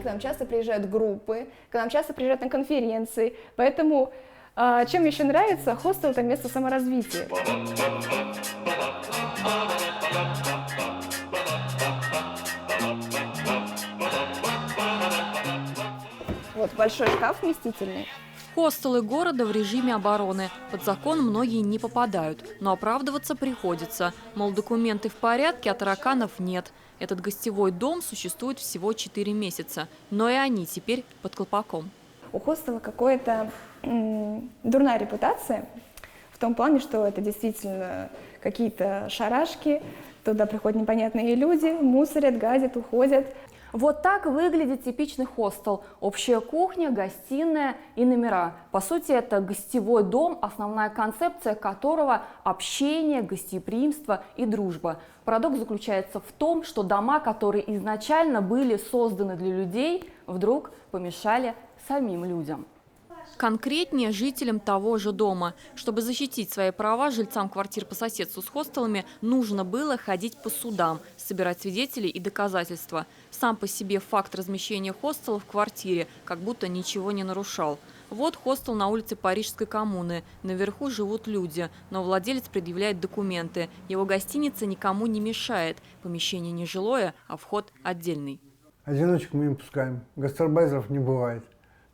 К нам часто приезжают группы, к нам часто приезжают на конференции, поэтому чем еще нравится, хостел – это место саморазвития. Вот большой шкаф вместительный. Хостелы города в режиме обороны. Под закон многие не попадают, но оправдываться приходится. Мол, документы в порядке, а тараканов нет. Этот гостевой дом существует всего 4 месяца, но и они теперь под колпаком. У хостела какая-то дурная репутация, в том плане, что это действительно какие-то шарашки, туда приходят непонятные люди, мусорят, гадят, уходят. Вот так выглядит типичный хостел. Общая кухня, гостиная и номера. По сути, это гостевой дом, основная концепция которого – общение, гостеприимство и дружба. Парадокс заключается в том, что дома, которые изначально были созданы для людей, вдруг помешали самим людям. Конкретнее жителям того же дома. Чтобы защитить свои права, жильцам квартир по соседству с хостелами нужно было ходить по судам, собирать свидетелей и доказательства. Сам по себе факт размещения хостела в квартире как будто ничего не нарушал. Вот хостел на улице Парижской коммуны. Наверху живут люди, но владелец предъявляет документы. Его гостиница никому не мешает. Помещение не жилое, а вход отдельный. Одиночек мы не пускаем, гастарбайтеров не бывает.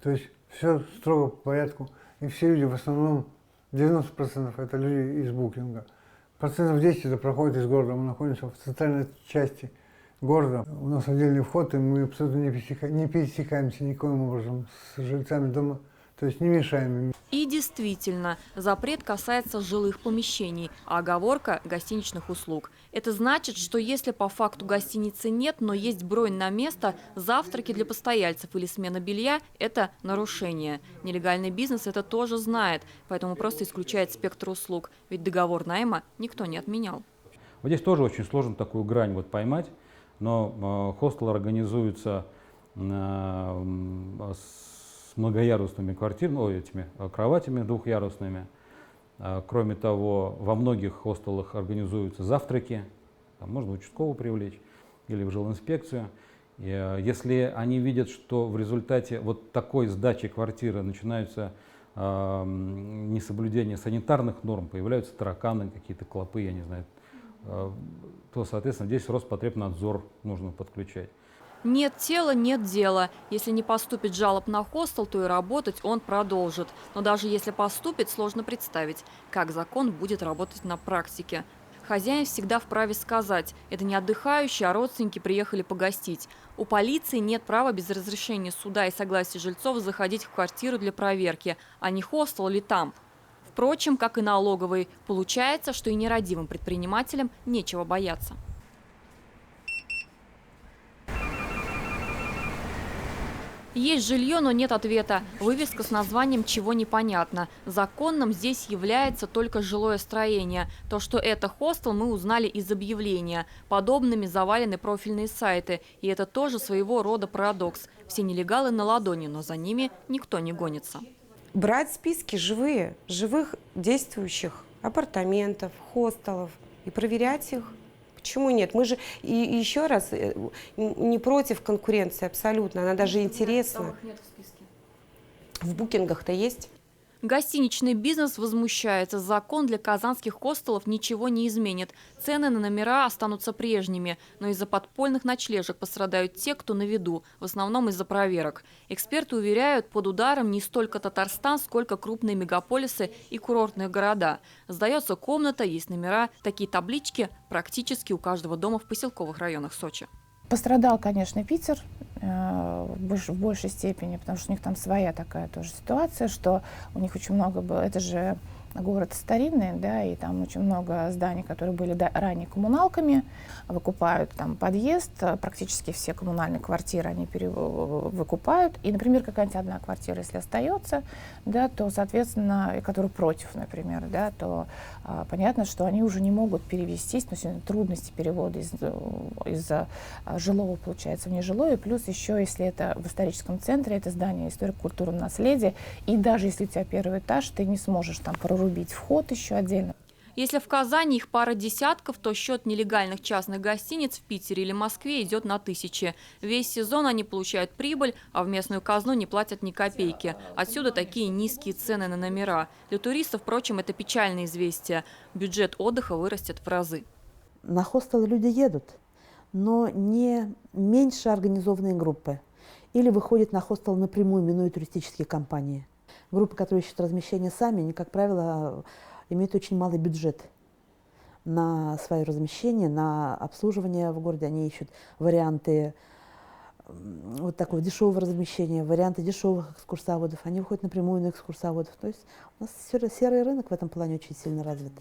То есть все строго по порядку. И все люди, в основном, 90% это люди из букинга. Процентов 10 это проходит из города. Мы находимся в центральной части города. У нас отдельный вход, и мы абсолютно не пересекаемся никоим образом с жильцами дома. То есть не мешаем им. И действительно, запрет касается жилых помещений, а оговорка – гостиничных услуг. Это значит, что если по факту гостиницы нет, но есть бронь на место, завтраки для постояльцев или смена белья – это нарушение. Нелегальный бизнес это тоже знает, поэтому просто исключает спектр услуг, ведь договор найма никто не отменял. Вот здесь тоже очень сложно такую грань поймать, но хостел организуется с многоярусными квартирами, этими кроватями двухъярусными. Кроме того, во многих хостелах организуются завтраки, там можно участкового привлечь или в жилинспекцию. И если они видят, что в результате вот такой сдачи квартиры начинаются несоблюдение санитарных норм, появляются тараканы, какие-то клопы, я не знаю, то, соответственно, здесь Роспотребнадзор нужно подключать. Нет тела – нет дела. Если не поступит жалоб на хостел, то и работать он продолжит. Но даже если поступит, сложно представить, как закон будет работать на практике. Хозяин всегда вправе сказать – это не отдыхающие, а родственники приехали погостить. У полиции нет права без разрешения суда и согласия жильцов заходить в квартиру для проверки, а не хостел ли там. Впрочем, как и налоговый, получается, что и нерадивым предпринимателям нечего бояться. Есть жилье, но нет ответа. Вывеска с названием «Чего непонятно». Законным здесь является только жилое строение. То, что это хостел, мы узнали из объявления. Подобными завалены профильные сайты. И это тоже своего рода парадокс. Все нелегалы на ладони, но за ними никто не гонится. Брать списки живых действующих апартаментов, хостелов и проверять их. Почему нет? Мы же, и еще раз, не против конкуренции абсолютно, она даже интересна. Нет в списке. В букингах-то есть. Гостиничный бизнес возмущается. Закон для казанских хостелов ничего не изменит. Цены на номера останутся прежними. Но из-за подпольных ночлежек пострадают те, кто на виду, в основном из-за проверок. Эксперты уверяют, под ударом не столько Татарстан, сколько крупные мегаполисы и курортные города. Сдается комната, есть номера. Такие таблички практически у каждого дома в поселковых районах Сочи. Пострадал, конечно, Питер в большей степени, потому что у них там своя такая тоже ситуация, что у них очень много было, это же город старинный, да, и там очень много зданий, которые были ранее коммуналками, выкупают там подъезд, практически все коммунальные квартиры они выкупают, и, например, какая-нибудь одна квартира, если остается, да, то, соответственно, которая против, например, да, то понятно, что они уже не могут перевестись, но сегодня трудности перевода из жилого, получается, в нежилое, плюс еще, если это в историческом центре, это здание историко-культурного наследия, и даже если у тебя первый этаж, ты не сможешь там прорубить вход еще отдельно. Если в Казани их пара десятков, то счет нелегальных частных гостиниц в Питере или Москве идет на тысячи. Весь сезон они получают прибыль, а в местную казну не платят ни копейки. Отсюда такие низкие цены на номера. Для туристов, впрочем, это печальное известие. Бюджет отдыха вырастет в разы. На хостелы люди едут, но не меньше организованные группы. Или выходят на хостел напрямую, минуя туристические компании. Группы, которые ищут размещение сами, они, как правило, имеют очень малый бюджет на свое размещение, на обслуживание в городе. Они ищут варианты вот такого дешевого размещения, варианты дешевых экскурсоводов. Они выходят напрямую на экскурсоводов. То есть у нас серый рынок в этом плане очень сильно развит.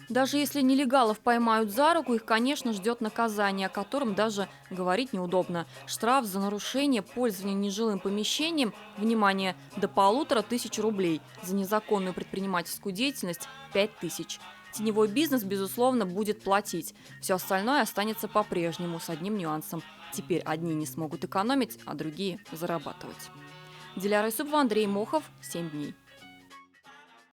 Даже если нелегалов поймают за руку, их, конечно, ждет наказание, о котором даже говорить неудобно. Штраф за нарушение пользования нежилым помещением, внимание, до 1500 рублей. За незаконную предпринимательскую деятельность – 5000. Теневой бизнес, безусловно, будет платить. Все остальное останется по-прежнему, с одним нюансом. Теперь одни не смогут экономить, а другие – зарабатывать. Диляра Юсупова, Андрей Мохов, 7 дней.